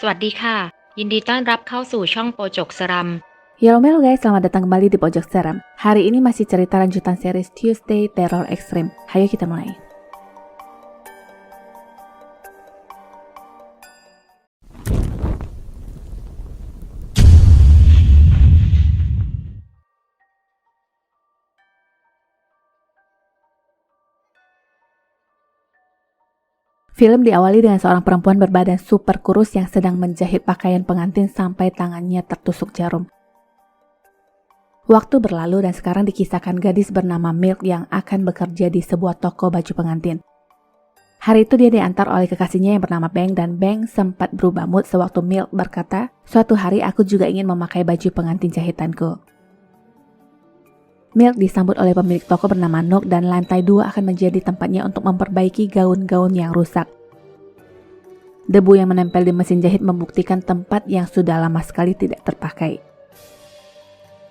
สวัสดีค่ะยินดีต้อนรับเข้าสู่ช่องโปจกสรัม Yellow guys, selamat datang kembali di Pojok Seram. Hari ini masih cerita lanjutan series Tuesday Terror Extreme. Hayo kita mulai. Film diawali dengan seorang perempuan berbadan super kurus yang sedang menjahit pakaian pengantin sampai tangannya tertusuk jarum. Waktu berlalu dan sekarang dikisahkan gadis bernama Milk yang akan bekerja di sebuah toko baju pengantin. Hari itu dia diantar oleh kekasihnya yang bernama Beng dan Beng sempat berubah mood sewaktu Milk berkata, "Suatu hari aku juga ingin memakai baju pengantin jahitanku." Milk disambut oleh pemilik toko bernama Nook dan lantai 2 akan menjadi tempatnya untuk memperbaiki gaun-gaun yang rusak. Debu yang menempel di mesin jahit membuktikan tempat yang sudah lama sekali tidak terpakai.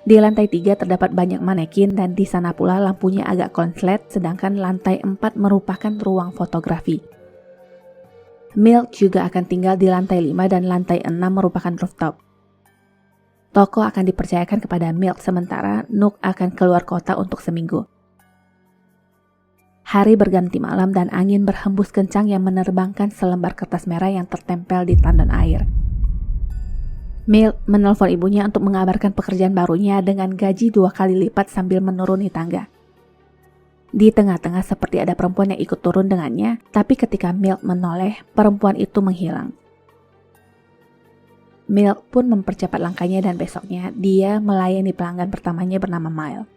Di lantai 3 terdapat banyak manekin dan di sana pula lampunya agak konslet, sedangkan lantai 4 merupakan ruang fotografi. Milk juga akan tinggal di lantai 5 dan lantai 6 merupakan rooftop. Toko akan dipercayakan kepada Milk sementara Nook akan keluar kota untuk seminggu. Hari berganti malam dan angin berhembus kencang yang menerbangkan selembar kertas merah yang tertempel di tandon air. Milk menelpon ibunya untuk mengabarkan pekerjaan barunya dengan gaji 2 kali lipat sambil menuruni tangga. Di tengah-tengah seperti ada perempuan yang ikut turun dengannya, tapi ketika Milk menoleh, perempuan itu menghilang. Milk pun mempercepat langkahnya dan besoknya dia melayani pelanggan pertamanya bernama Mile.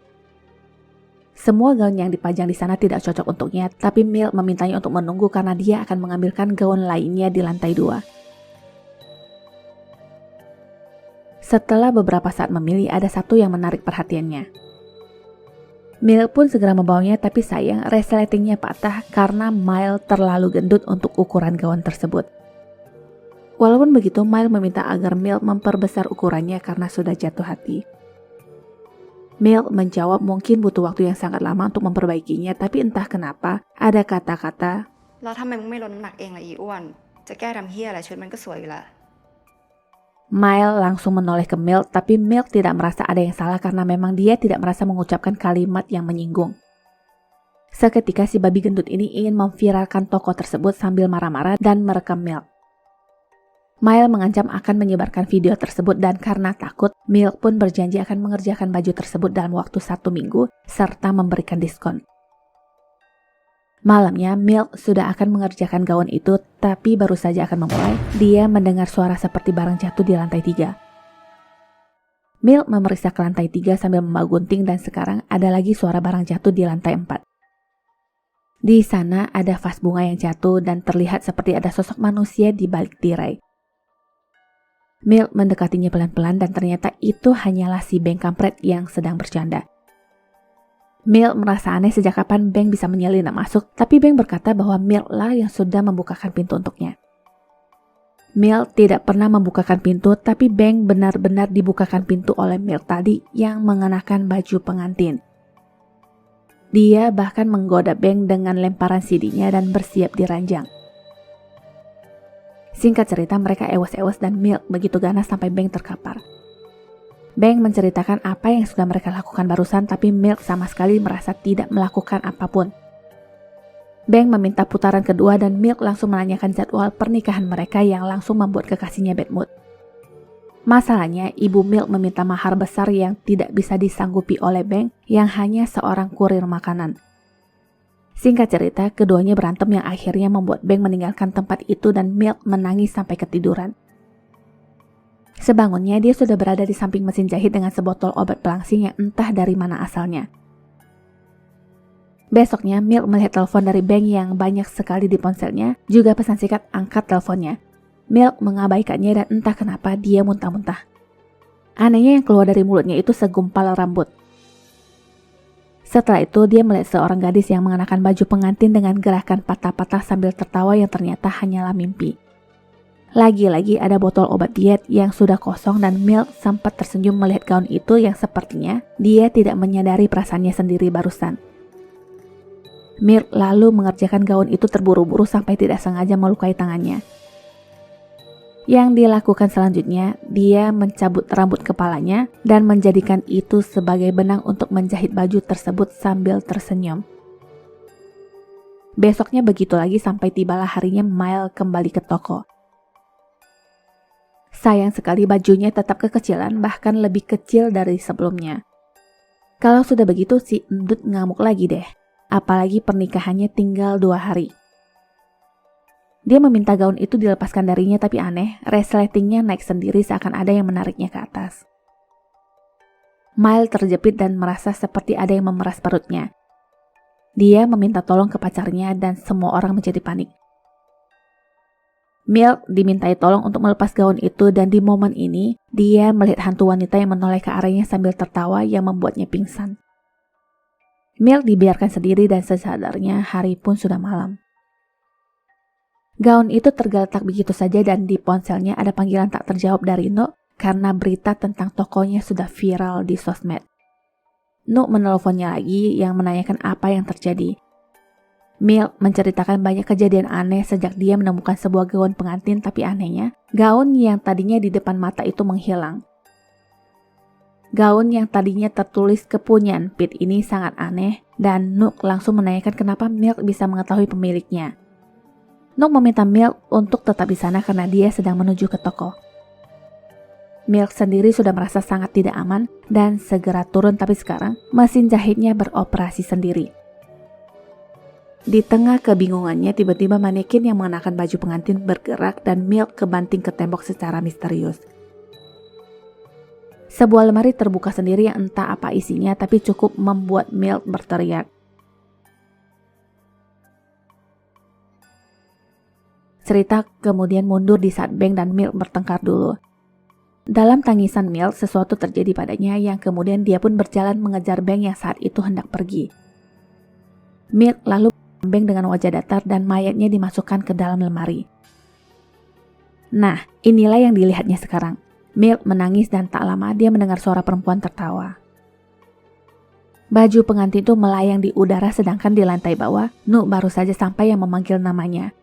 Semua gaun yang dipajang di sana tidak cocok untuknya, tapi Milk memintanya untuk menunggu karena dia akan mengambilkan gaun lainnya di lantai 2. Setelah beberapa saat memilih, ada satu yang menarik perhatiannya. Milk pun segera membawanya, tapi sayang resletingnya patah karena Mile terlalu gendut untuk ukuran gaun tersebut. Walaupun begitu, Mile meminta agar Milk memperbesar ukurannya karena sudah jatuh hati. Milk menjawab mungkin butuh waktu yang sangat lama untuk memperbaikinya, tapi entah kenapa ada kata-kata, แล้วทำไมมึงไม่ลดน้ำหนักเองล่ะอีอ้วนจะแก้ทำเหี้ยอะไรชุดมันก็สวยอยู่ละ Mile langsung menoleh ke Milk, tapi Milk tidak merasa ada yang salah karena memang dia tidak merasa mengucapkan kalimat yang menyinggung. Seketika si babi gendut ini ingin memviralkan toko tersebut sambil marah-marah dan merekam Milk. Mile mengancam akan menyebarkan video tersebut dan karena takut, Milk pun berjanji akan mengerjakan baju tersebut dalam waktu 1 minggu serta memberikan diskon. Malamnya, Milk sudah akan mengerjakan gaun itu, tapi baru saja akan memulai, dia mendengar suara seperti barang jatuh di lantai 3. Milk memeriksa ke lantai 3 sambil membawa gunting dan sekarang ada lagi suara barang jatuh di lantai 4. Di sana ada vas bunga yang jatuh dan terlihat seperti ada sosok manusia di balik tirai. Milk mendekatinya pelan-pelan dan ternyata itu hanyalah si Beng kampret yang sedang bercanda. Milk merasa aneh sejak kapan Beng bisa menyelinap masuk, tapi Beng berkata bahwa Milk lah yang sudah membukakan pintu untuknya. Milk tidak pernah membukakan pintu, tapi Beng benar-benar dibukakan pintu oleh Milk tadi yang mengenakan baju pengantin. Dia bahkan menggoda Beng dengan lemparan CD-nya dan bersiap diranjang. Singkat cerita, mereka ewas-ewas dan Milk begitu ganas sampai Beng terkapar. Beng menceritakan apa yang sudah mereka lakukan barusan, tapi Milk sama sekali merasa tidak melakukan apapun. Beng meminta putaran kedua dan Milk langsung menanyakan jadwal pernikahan mereka yang langsung membuat kekasihnya bad mood. Masalahnya, ibu Milk meminta mahar besar yang tidak bisa disanggupi oleh Beng yang hanya seorang kurir makanan. Singkat cerita, keduanya berantem yang akhirnya membuat Beng meninggalkan tempat itu dan Milk menangis sampai ketiduran. Sebangunnya, dia sudah berada di samping mesin jahit dengan sebotol obat pelangsing yang entah dari mana asalnya. Besoknya, Milk melihat telepon dari Beng yang banyak sekali di ponselnya, juga pesan singkat angkat teleponnya. Milk mengabaikannya dan entah kenapa dia muntah-muntah. Anehnya yang keluar dari mulutnya itu segumpal rambut. Setelah itu, dia melihat seorang gadis yang mengenakan baju pengantin dengan gerakan patah-patah sambil tertawa yang ternyata hanyalah mimpi. Lagi-lagi ada botol obat diet yang sudah kosong dan Milk sempat tersenyum melihat gaun itu yang sepertinya dia tidak menyadari perasaannya sendiri barusan. Milk lalu mengerjakan gaun itu terburu-buru sampai tidak sengaja melukai tangannya. Yang dilakukan selanjutnya, dia mencabut rambut kepalanya dan menjadikan itu sebagai benang untuk menjahit baju tersebut sambil tersenyum. Besoknya begitu lagi sampai tibalah harinya Mile kembali ke toko. Sayang sekali bajunya tetap kekecilan, bahkan lebih kecil dari sebelumnya. Kalau sudah begitu si Endut ngamuk lagi deh, apalagi pernikahannya tinggal 2 hari. Dia meminta gaun itu dilepaskan darinya, tapi aneh, resletingnya naik sendiri seakan ada yang menariknya ke atas. Mile terjepit dan merasa seperti ada yang memeras perutnya. Dia meminta tolong ke pacarnya dan semua orang menjadi panik. Milk dimintai tolong untuk melepas gaun itu dan di momen ini, dia melihat hantu wanita yang menoleh ke arahnya sambil tertawa yang membuatnya pingsan. Milk dibiarkan sendiri dan sesadarnya hari pun sudah malam. Gaun itu tergeletak begitu saja dan di ponselnya ada panggilan tak terjawab dari Nuk karena berita tentang tokonya sudah viral di sosmed. Nuk menelponnya lagi yang menanyakan apa yang terjadi. Milk menceritakan banyak kejadian aneh sejak dia menemukan sebuah gaun pengantin, tapi anehnya, gaun yang tadinya di depan mata itu menghilang. Gaun yang tadinya tertulis kepunyaan Pete ini sangat aneh dan Nuk langsung menanyakan kenapa Milk bisa mengetahui pemiliknya. Nuk meminta Milk untuk tetap di sana karena dia sedang menuju ke toko. Milk sendiri sudah merasa sangat tidak aman dan segera turun, tapi sekarang mesin jahitnya beroperasi sendiri. Di tengah kebingungannya, tiba-tiba manekin yang mengenakan baju pengantin bergerak dan Milk kebanting ke tembok secara misterius. Sebuah lemari terbuka sendiri yang entah apa isinya tapi cukup membuat Milk berteriak. Cerita kemudian mundur di saat Beng dan Milk bertengkar dulu. Dalam tangisan Milk, sesuatu terjadi padanya yang kemudian dia pun berjalan mengejar Beng yang saat itu hendak pergi. Milk lalu Beng dengan wajah datar dan mayatnya dimasukkan ke dalam lemari. Nah, inilah yang dilihatnya sekarang. Milk menangis dan tak lama dia mendengar suara perempuan tertawa. Baju pengantin itu melayang di udara sedangkan di lantai bawah, Nuk baru saja sampai yang memanggil namanya.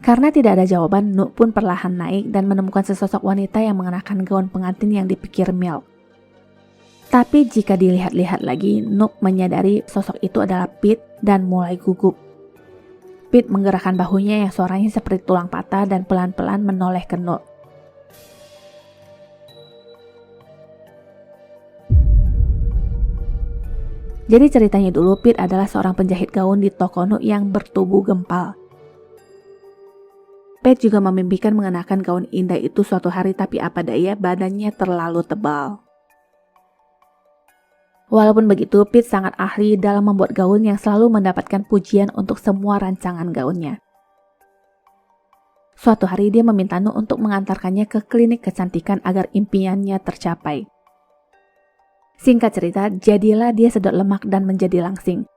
Karena tidak ada jawaban, Nuk pun perlahan naik dan menemukan sesosok wanita yang mengenakan gaun pengantin yang dipikir Milk. Tapi jika dilihat-lihat lagi, Nuk menyadari sosok itu adalah Pete dan mulai gugup. Pete menggerakkan bahunya yang suaranya seperti tulang patah dan pelan-pelan menoleh ke Nuk. Jadi ceritanya dulu, Pete adalah seorang penjahit gaun di toko Nuk yang bertubuh gempal. Pete juga memimpikan mengenakan gaun indah itu suatu hari, tapi apa daya badannya terlalu tebal. Walaupun begitu, Pete sangat ahli dalam membuat gaun yang selalu mendapatkan pujian untuk semua rancangan gaunnya. Suatu hari dia meminta Nuk untuk mengantarkannya ke klinik kecantikan agar impiannya tercapai. Singkat cerita, jadilah dia sedot lemak dan menjadi langsing.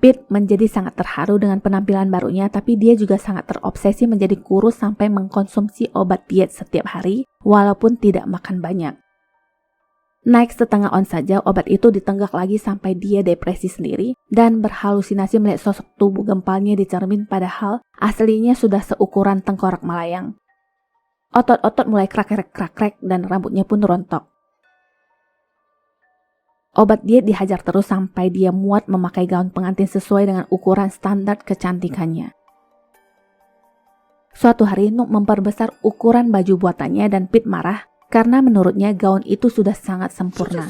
Pete menjadi sangat terharu dengan penampilan barunya, tapi dia juga sangat terobsesi menjadi kurus sampai mengkonsumsi obat diet setiap hari walaupun tidak makan banyak. Naik setengah ons saja, obat itu ditenggak lagi sampai dia depresi sendiri dan berhalusinasi melihat sosok tubuh gempalnya di cermin padahal aslinya sudah seukuran tengkorak melayang. Otot-otot mulai krakrek-krakrek dan rambutnya pun rontok. Obat diet dihajar terus sampai dia muat memakai gaun pengantin sesuai dengan ukuran standar kecantikannya. Suatu hari Nuk memperbesar ukuran baju buatannya dan Pete marah karena menurutnya gaun itu sudah sangat sempurna.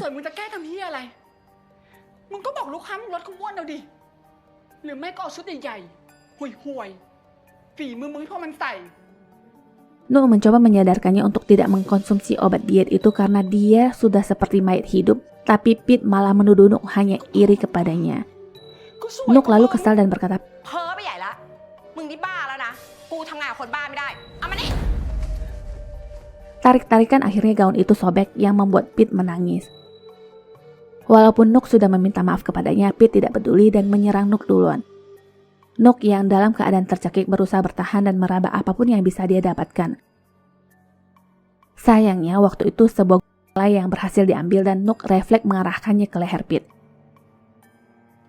Nuk mencoba menyadarkannya untuk tidak mengkonsumsi obat diet itu karena dia sudah seperti mayat hidup, tapi Pete malah menuduh Nuk hanya iri kepadanya. Nuk lalu kesal dan berkata, tarik-tarikan akhirnya gaun itu sobek yang membuat Pete menangis. Walaupun Nuk sudah meminta maaf kepadanya, Pete tidak peduli dan menyerang Nuk duluan. Nuk yang dalam keadaan tercekik berusaha bertahan dan meraba apapun yang bisa dia dapatkan. Sayangnya waktu itu sebuah bola yang berhasil diambil dan Nuk refleks mengarahkannya ke leher Pete.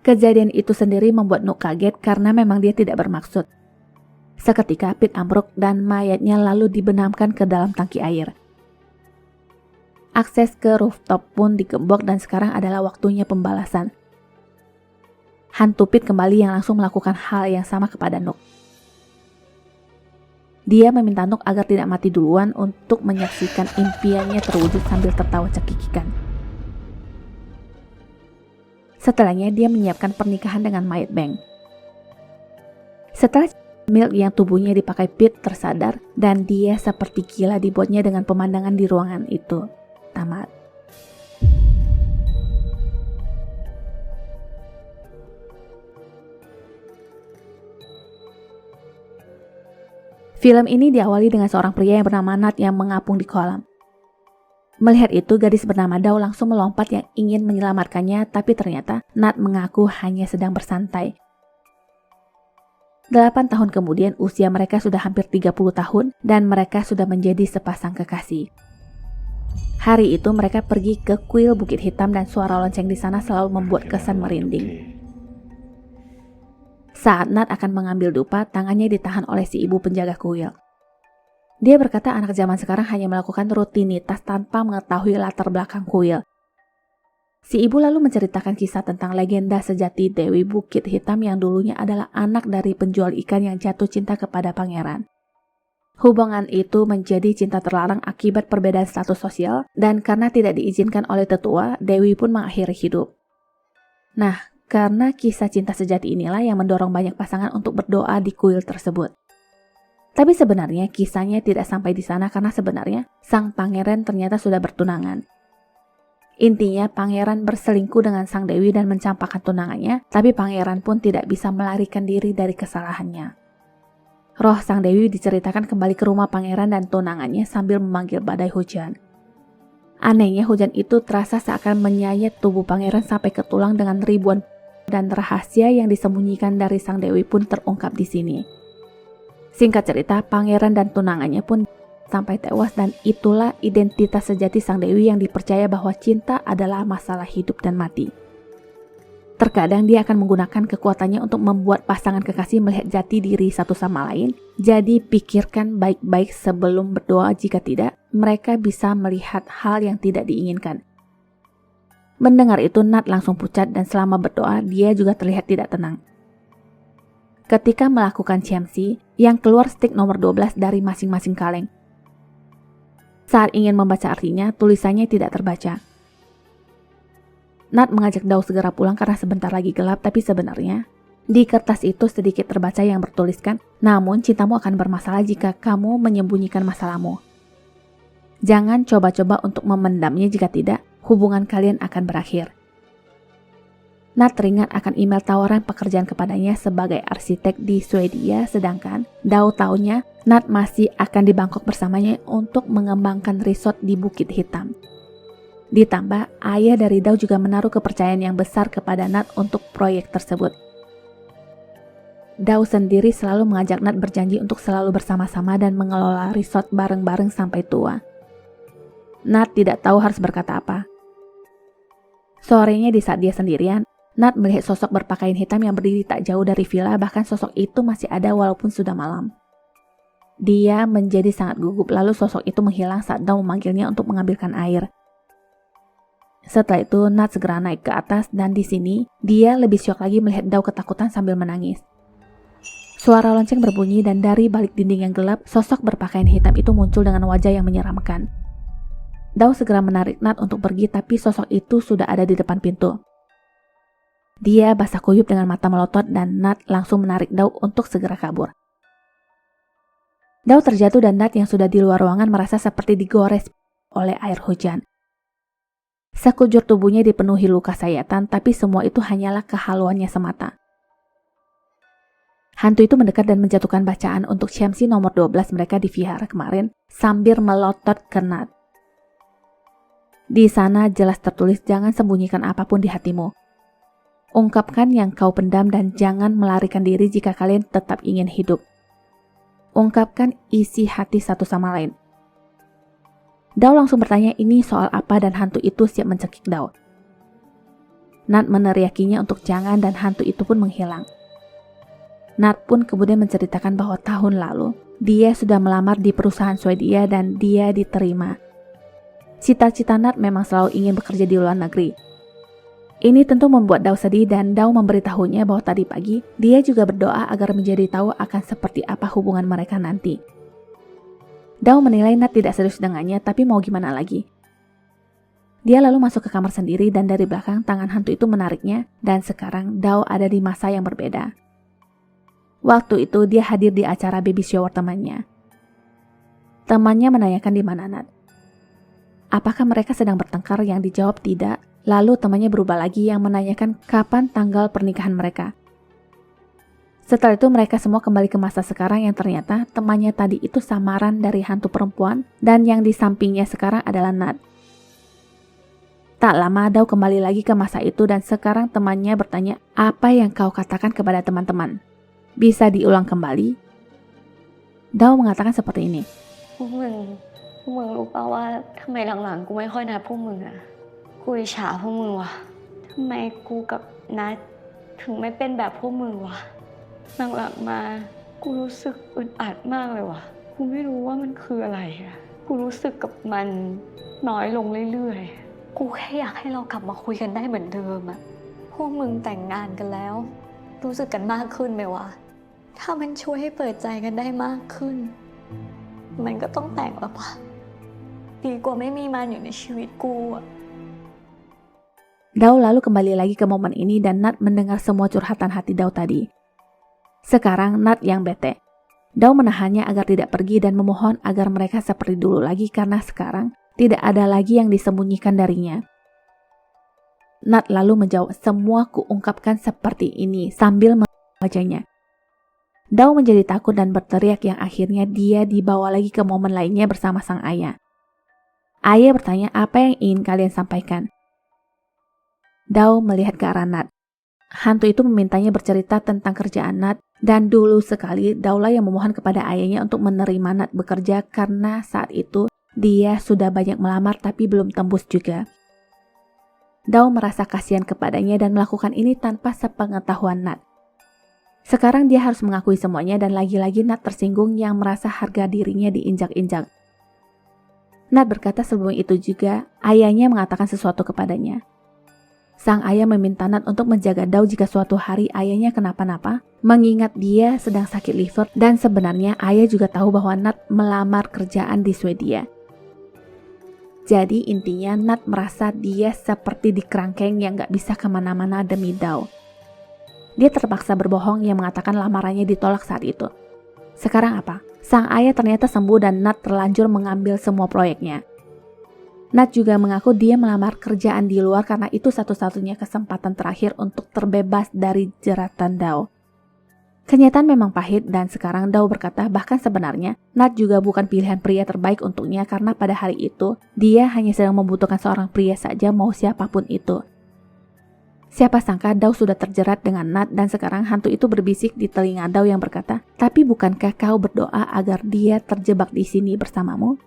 Kejadian itu sendiri membuat Nuk kaget karena memang dia tidak bermaksud. Seketika Pete ambruk dan mayatnya lalu dibenamkan ke dalam tangki air. Akses ke rooftop pun digembok dan sekarang adalah waktunya pembalasan. Hantu Pete kembali yang langsung melakukan hal yang sama kepada Nook. Dia meminta Nook agar tidak mati duluan untuk menyaksikan impiannya terwujud sambil tertawa cekikikan. Setelahnya dia menyiapkan pernikahan dengan mayat Beng. Setelah Milk yang tubuhnya dipakai Pete tersadar dan dia seperti gila dibuatnya dengan pemandangan di ruangan itu. Tamat. Film ini diawali dengan seorang pria yang bernama Nat yang mengapung di kolam. Melihat itu, gadis bernama Dao langsung melompat yang ingin menyelamatkannya, tapi ternyata Nat mengaku hanya sedang bersantai. 8 tahun kemudian usia mereka sudah hampir 30 tahun dan mereka sudah menjadi sepasang kekasih. Hari itu mereka pergi ke kuil Bukit Hitam dan suara lonceng di sana selalu membuat kesan merinding. Saat Nat akan mengambil dupa, tangannya ditahan oleh si ibu penjaga kuil. Dia berkata anak zaman sekarang hanya melakukan rutinitas tanpa mengetahui latar belakang kuil. Si ibu lalu menceritakan kisah tentang legenda sejati Dewi Bukit Hitam yang dulunya adalah anak dari penjual ikan yang jatuh cinta kepada pangeran. Hubungan itu menjadi cinta terlarang akibat perbedaan status sosial dan karena tidak diizinkan oleh tetua, Dewi pun mengakhiri hidup. Nah, karena kisah cinta sejati inilah yang mendorong banyak pasangan untuk berdoa di kuil tersebut. Tapi sebenarnya kisahnya tidak sampai di sana karena sebenarnya sang pangeran ternyata sudah bertunangan. Intinya pangeran berselingkuh dengan sang dewi dan mencampakkan tunangannya, tapi pangeran pun tidak bisa melarikan diri dari kesalahannya. Roh sang dewi diceritakan kembali ke rumah pangeran dan tunangannya sambil memanggil badai hujan. Anehnya hujan itu terasa seakan menyayat tubuh pangeran sampai ke tulang dengan ribuan dan rahasia yang disembunyikan dari sang dewi pun terungkap di sini. Singkat cerita, pangeran dan tunangannya pun sampai tewas dan itulah identitas sejati sang dewi yang dipercaya bahwa cinta adalah masalah hidup dan mati. Terkadang dia akan menggunakan kekuatannya untuk membuat pasangan kekasih melihat jati diri satu sama lain. Jadi pikirkan baik-baik sebelum berdoa, jika tidak, mereka bisa melihat hal yang tidak diinginkan. Mendengar itu Nat langsung pucat dan selama berdoa dia juga terlihat tidak tenang. Ketika melakukan CMC, yang keluar stik nomor 12 dari masing-masing kaleng. Saat ingin membaca artinya, tulisannya tidak terbaca. Nat mengajak Dao segera pulang karena sebentar lagi gelap, tapi sebenarnya di kertas itu sedikit terbaca yang bertuliskan, namun cintamu akan bermasalah jika kamu menyembunyikan masalahmu. Jangan coba-coba untuk memendamnya, jika tidak, hubungan kalian akan berakhir. Nat teringat akan email tawaran pekerjaan kepadanya sebagai arsitek di Swedia, sedangkan Dao taunya Nat masih akan di Bangkok bersamanya untuk mengembangkan resort di Bukit Hitam. Ditambah, ayah dari Dao juga menaruh kepercayaan yang besar kepada Nat untuk proyek tersebut. Dao sendiri selalu mengajak Nat berjanji untuk selalu bersama-sama dan mengelola resort bareng-bareng sampai tua. Nat tidak tahu harus berkata apa. Sorenya di saat dia sendirian, Nat melihat sosok berpakaian hitam yang berdiri tak jauh dari villa, bahkan sosok itu masih ada walaupun sudah malam. Dia menjadi sangat gugup, lalu sosok itu menghilang saat Dao memanggilnya untuk mengambilkan air. Setelah itu Nat segera naik ke atas dan di sini dia lebih syok lagi melihat Dao ketakutan sambil menangis. Suara lonceng berbunyi dan dari balik dinding yang gelap, sosok berpakaian hitam itu muncul dengan wajah yang menyeramkan. Dao segera menarik Nat untuk pergi, tapi sosok itu sudah ada di depan pintu. Dia basah kuyup dengan mata melotot dan Nat langsung menarik Dao untuk segera kabur. Dao terjatuh dan Nat yang sudah di luar ruangan merasa seperti digores oleh air hujan. Sekujur tubuhnya dipenuhi luka sayatan, tapi semua itu hanyalah kehaluannya semata. Hantu itu mendekat dan menjatuhkan bacaan untuk CMC nomor 12 mereka di vihara kemarin sambil melotot ke Nat. Di sana jelas tertulis, jangan sembunyikan apapun di hatimu. Ungkapkan yang kau pendam dan jangan melarikan diri jika kalian tetap ingin hidup. Ungkapkan isi hati satu sama lain. Dao langsung bertanya ini soal apa dan hantu itu siap mencekik Dao. Nat meneriakinya untuk jangan dan hantu itu pun menghilang. Nat pun kemudian menceritakan bahwa tahun lalu dia sudah melamar di perusahaan Swedia dan dia diterima. Cita-cita Nat memang selalu ingin bekerja di luar negeri. Ini tentu membuat Dao sedih dan Dao memberitahunya bahwa tadi pagi dia juga berdoa agar menjadi tahu akan seperti apa hubungan mereka nanti. Dao menilai Nat tidak serius dengannya, tapi mau gimana lagi. Dia lalu masuk ke kamar sendiri dan dari belakang tangan hantu itu menariknya dan sekarang Dao ada di masa yang berbeda. Waktu itu dia hadir di acara baby shower temannya. Temannya menanyakan di mana Nat. Apakah mereka sedang bertengkar? Yang dijawab tidak. Lalu temannya berubah lagi yang menanyakan kapan tanggal pernikahan mereka. Setelah itu mereka semua kembali ke masa sekarang yang ternyata temannya tadi itu samaran dari hantu perempuan dan yang di sampingnya sekarang adalah Nat. Tak lama Dao kembali lagi ke masa itu dan sekarang temannya bertanya, apa yang kau katakan kepada teman-teman? Bisa diulang kembali? Dao mengatakan seperti ini. พวกมึงรู้ป่าวว่าทำไมหลังๆกูไม่ค่อยนัดพวกมึงอะกูอิจฉาพวกมึงว่ะทำไมกูกับนัดถึงไม่เป็นแบบพวกมึงวะหลังๆมากูรู้สึกอึดอัดมากเลยว่ะกูไม่รู้ว่ามันคืออะไรอะกูรู้สึกกับมันน้อยลงเรื่อยๆกูแค่อยากให้เรากลับมาคุยกันได้เหมือนเดิมอะพวกมึงแต่งงานกันแล้วรู้สึกกันมากขึ้นไหมวะถ้ามันช่วยให้เปิดใจกันได้มากขึ้นมันก็ต้องแต่งแล้วปะดีกว่าไม่มีมันอยู่ในชีวิตกูอะ Dao lalu kembali lagi ke momen ini dan Nat mendengar semua curhatan hati Dao tadi. Sekarang Nat yang bete. Dao menahannya agar tidak pergi dan memohon agar mereka seperti dulu lagi karena sekarang tidak ada lagi yang disembunyikan darinya. Nat lalu menjawab, semua kuungkapkan seperti ini sambil wajahnya. Dao menjadi takut dan berteriak yang akhirnya dia dibawa lagi ke momen lainnya bersama sang ayah. Ayah bertanya apa yang ingin kalian sampaikan. Dao melihat ke arah Nat. Hantu itu memintanya bercerita tentang kerjaan Nat dan dulu sekali Daolah yang memohon kepada ayahnya untuk menerima Nat bekerja karena saat itu dia sudah banyak melamar tapi belum tembus juga. Dao merasa kasihan kepadanya dan melakukan ini tanpa sepengetahuan Nat. Sekarang dia harus mengakui semuanya dan lagi-lagi Nat tersinggung yang merasa harga dirinya diinjak-injak. Nat berkata sebelum itu juga ayahnya mengatakan sesuatu kepadanya. Sang ayah meminta Nat untuk menjaga Dao jika suatu hari ayahnya kenapa-napa, mengingat dia sedang sakit liver dan sebenarnya ayah juga tahu bahwa Nat melamar kerjaan di Swedia. Jadi intinya Nat merasa dia seperti di kerangkeng yang gak bisa kemana-mana demi Dao. Dia terpaksa berbohong yang mengatakan lamarannya ditolak saat itu. Sekarang apa? Sang ayah ternyata sembuh dan Nat terlanjur mengambil semua proyeknya. Nat juga mengaku dia melamar kerjaan di luar karena itu satu-satunya kesempatan terakhir untuk terbebas dari jeratan Dao. Kenyataan memang pahit dan sekarang Dao berkata bahkan sebenarnya Nat juga bukan pilihan pria terbaik untuknya karena pada hari itu dia hanya sedang membutuhkan seorang pria saja mau siapapun itu. Siapa sangka Dao sudah terjerat dengan Nat dan sekarang hantu itu berbisik di telinga Dao yang berkata, tapi bukankah kau berdoa agar dia terjebak di sini bersamamu?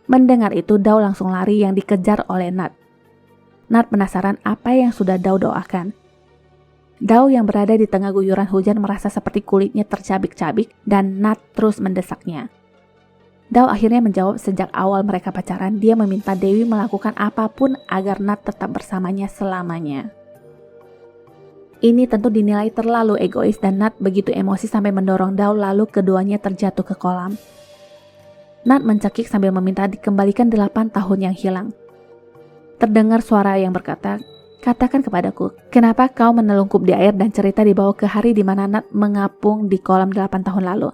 Mendengar itu Dao langsung lari yang dikejar oleh Nat. Nat penasaran apa yang sudah Dao doakan. Dao yang berada di tengah guyuran hujan merasa seperti kulitnya tercabik-cabik dan Nat terus mendesaknya. Dao akhirnya menjawab sejak awal mereka pacaran dia meminta Dewi melakukan apapun agar Nat tetap bersamanya selamanya. Ini tentu dinilai terlalu egois dan Nat begitu emosi sampai mendorong Dao lalu keduanya terjatuh ke kolam. Nat mencekik sambil meminta dikembalikan 8 tahun yang hilang. Terdengar suara yang berkata, katakan kepadaku, kenapa kau menelungkup di air dan cerita dibawa ke hari di mana Nat mengapung di kolam 8 tahun lalu.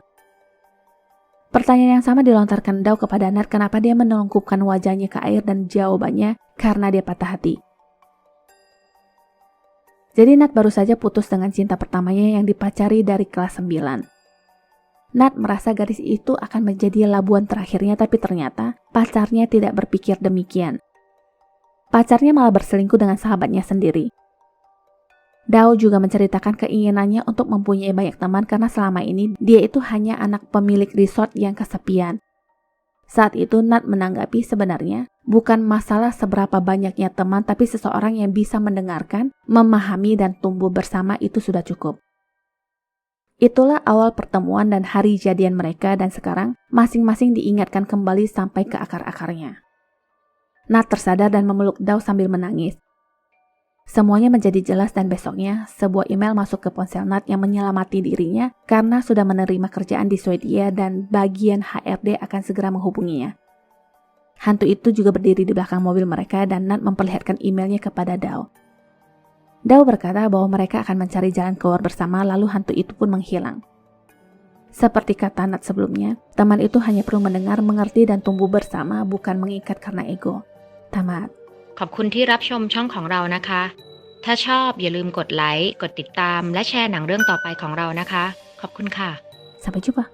Pertanyaan yang sama dilontarkan Dao kepada Nat kenapa dia menelungkupkan wajahnya ke air dan jawabannya karena dia patah hati. Jadi Nat baru saja putus dengan cinta pertamanya yang dipacari dari kelas 9. Nat merasa gadis itu akan menjadi labuan terakhirnya tapi ternyata pacarnya tidak berpikir demikian. Pacarnya malah berselingkuh dengan sahabatnya sendiri. Dao juga menceritakan keinginannya untuk mempunyai banyak teman karena selama ini dia itu hanya anak pemilik resort yang kesepian. Saat itu Nat menanggapi sebenarnya bukan masalah seberapa banyaknya teman tapi seseorang yang bisa mendengarkan, memahami dan tumbuh bersama itu sudah cukup. Itulah awal pertemuan dan hari jadian mereka dan sekarang masing-masing diingatkan kembali sampai ke akar-akarnya. Nat tersadar dan memeluk Dao sambil menangis. Semuanya menjadi jelas dan besoknya sebuah email masuk ke ponsel Nat yang menyelamati dirinya karena sudah menerima kerjaan di Swedia dan bagian HRD akan segera menghubunginya. Hantu itu juga berdiri di belakang mobil mereka dan Nat memperlihatkan emailnya kepada Dao. Dao berkata bahwa mereka akan mencari jalan keluar bersama lalu hantu itu pun menghilang. Seperti kata Nat sebelumnya, teman itu hanya perlu mendengar, mengerti dan tumbuh bersama bukan mengikat karena ego. Tamat. ขอบคุณที่รับชมช่องของเรานะคะ ถ้าชอบอย่าลืมกดไลค์ กดติดตาม และแชร์หนังเรื่องต่อไปของเรานะคะ ขอบคุณค่ะ Sampai jumpa.